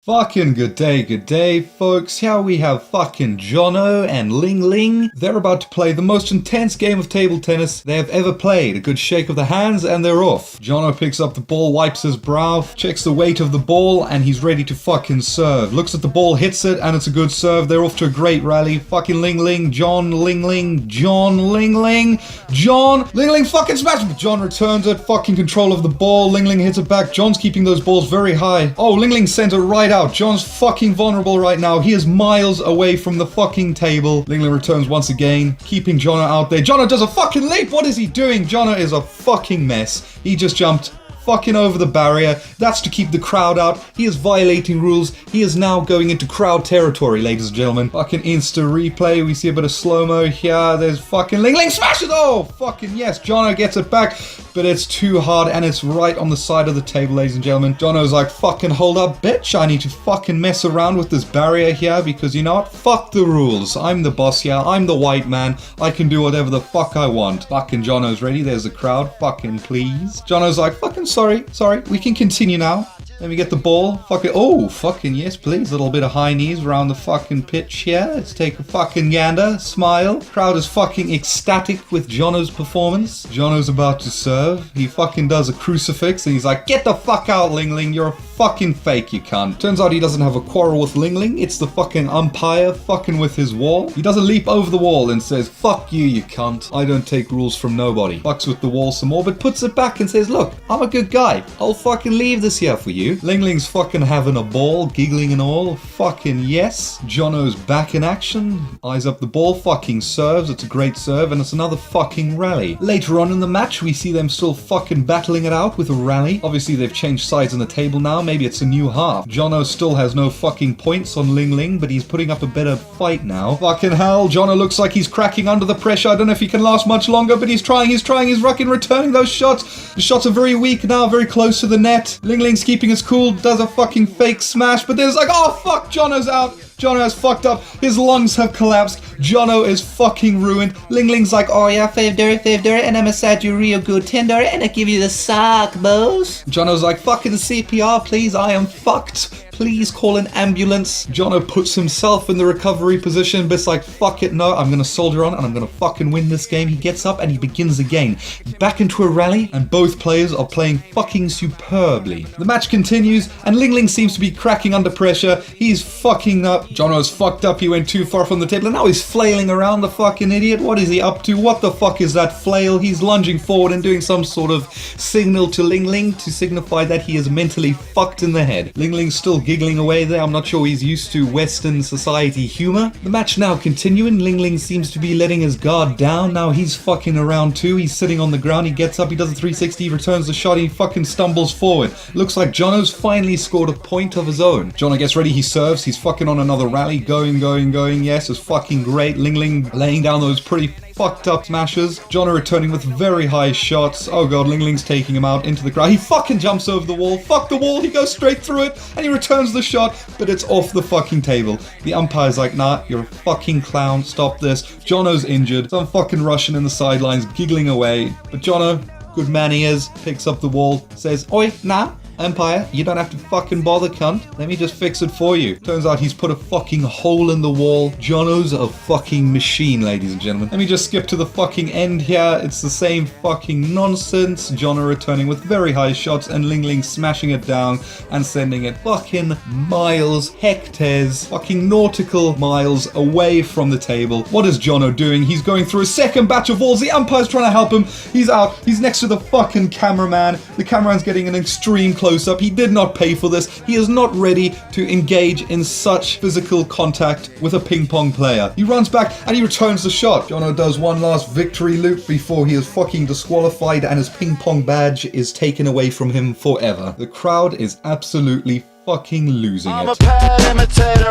Fucking good day, folks. Here we have fucking Johnno and Ling Ling. They're about to play the most intense game of table tennis they have ever played. A good shake of the hands and they're off. Johnno picks up the ball, wipes his brow, checks the weight of the ball, and he's ready to fucking serve. Looks at the ball, hits it, and it's a good serve. They're off to a great rally. Fucking Ling Ling, John, Ling Ling, John, Ling Ling, John, Ling Ling fucking smash. John returns it, fucking control of the ball. Ling Ling hits it back. John's keeping those balls very high. Oh, Ling Ling sends it right out. John's fucking vulnerable right now. He is miles away from the fucking table. Ling Ling returns once again, keeping Johnno out there. Johnno does a fucking leap. What is he doing? Johnno is a fucking mess. He just jumped fucking over the barrier. That's to keep the crowd out. He is violating rules. He is now going into crowd territory, ladies and gentlemen. Fucking insta replay. We see a bit of slow-mo here. There's fucking Ling Ling smashes. Oh, fucking yes. Johnno gets it back, but it's too hard and it's right on the side of the table, ladies and gentlemen. Johnno's like, fucking hold up, bitch. I need to fucking mess around with this barrier here because you know what? Fuck the rules. I'm the boss here. I'm the white man. I can do whatever the fuck I want. Fucking Johnno's ready. There's the crowd. Fucking please. Johnno's like, fucking sorry, we can continue now. Let me get the ball. Fucking, oh, fucking yes, please. A little bit of high knees around the fucking pitch here. Let's take a fucking gander. Smile. Crowd is fucking ecstatic with Johnno's performance. Johnno's about to serve. He fucking does a crucifix and he's like, get the fuck out, Ling Ling. You're a fucking fake, you cunt. Turns out he doesn't have a quarrel with Ling Ling. It's the fucking umpire fucking with his wall. He doesn't leap over the wall and says, fuck you, you cunt. I don't take rules from nobody. Fucks with the wall some more, but puts it back and says, look, I'm a good guy. I'll fucking leave this here for you. Ling Ling's fucking having a ball, giggling and all. Fucking yes. Johnno's back in action. Eyes up the ball, fucking serves. It's a great serve and it's another fucking rally. Later on in the match, we see them still fucking battling it out with a rally. Obviously, they've changed sides on the table now. Maybe it's a new half. Johnno still has no fucking points on Ling Ling, but he's putting up a better fight now. Fucking hell, Johnno looks like he's cracking under the pressure. I don't know if he can last much longer, but he's trying. He's fucking returning those shots. The shots are very weak now, very close to the net. Ling Ling's keeping his cool, does a fucking fake smash, but there's like, oh fuck, Johnno's out. Johnno has fucked up. His lungs have collapsed. Johnno is fucking ruined. Ling Ling's like, oh yeah, favorite, and I massage you real good tender, and I give you the sock, boss. Johnno's like, fucking CPR, please, I am fucked. Please call an ambulance. Johnno puts himself in the recovery position, but it's like, fuck it, no, I'm gonna soldier on and I'm gonna fucking win this game. He gets up and he begins again. Back into a rally, and both players are playing fucking superbly. The match continues, and Ling Ling seems to be cracking under pressure. He's fucking up. Johnno's fucked up. He went too far from the table, and now he's flailing around, the fucking idiot. What is he up to? What the fuck is that flail? He's lunging forward and doing some sort of signal to Ling Ling to signify that he is mentally fucked in the head. Ling Ling's still giggling away there. I'm not sure he's used to Western society humor. The match now continuing. Ling Ling seems to be letting his guard down. Now he's fucking around too. He's sitting on the ground. He gets up. He does a 360. He returns the shot. He fucking stumbles forward. Looks like Johnno's finally scored a point of his own. Johnno gets ready. He serves. He's fucking on another rally. Going. Yes, it's fucking great. Ling Ling laying down those pretty fucked up smashes. Johnno returning with very high shots. Oh god, Ling Ling's taking him out into the crowd. He fucking jumps over the wall. Fuck the wall. He goes straight through it and he returns the shot, but it's off the fucking table. The umpire's like, nah, you're a fucking clown. Stop this. Johnno's injured. Some fucking Russian in the sidelines giggling away. But Johnno, good man he is, picks up the wall, says, oi, nah. Umpire, you don't have to fucking bother, cunt. Let me just fix it for you. Turns out he's put a fucking hole in the wall. Johnno's a fucking machine, ladies and gentlemen. Let me just skip to the fucking end here. It's the same fucking nonsense. Johnno returning with very high shots and Ling Ling smashing it down and sending it fucking miles, hectares, fucking nautical miles away from the table. What is Johnno doing? He's going through a second batch of walls. The umpire's trying to help him. He's out. He's next to the fucking cameraman. The cameraman's getting an extreme close up. He did not pay for this. He is not ready to engage in such physical contact with a ping pong player. He runs back and he returns the shot. Johnno does one last victory loop before he is fucking disqualified and his ping pong badge is taken away from him forever. The crowd is absolutely fucking losing it. I'm a pad imitator.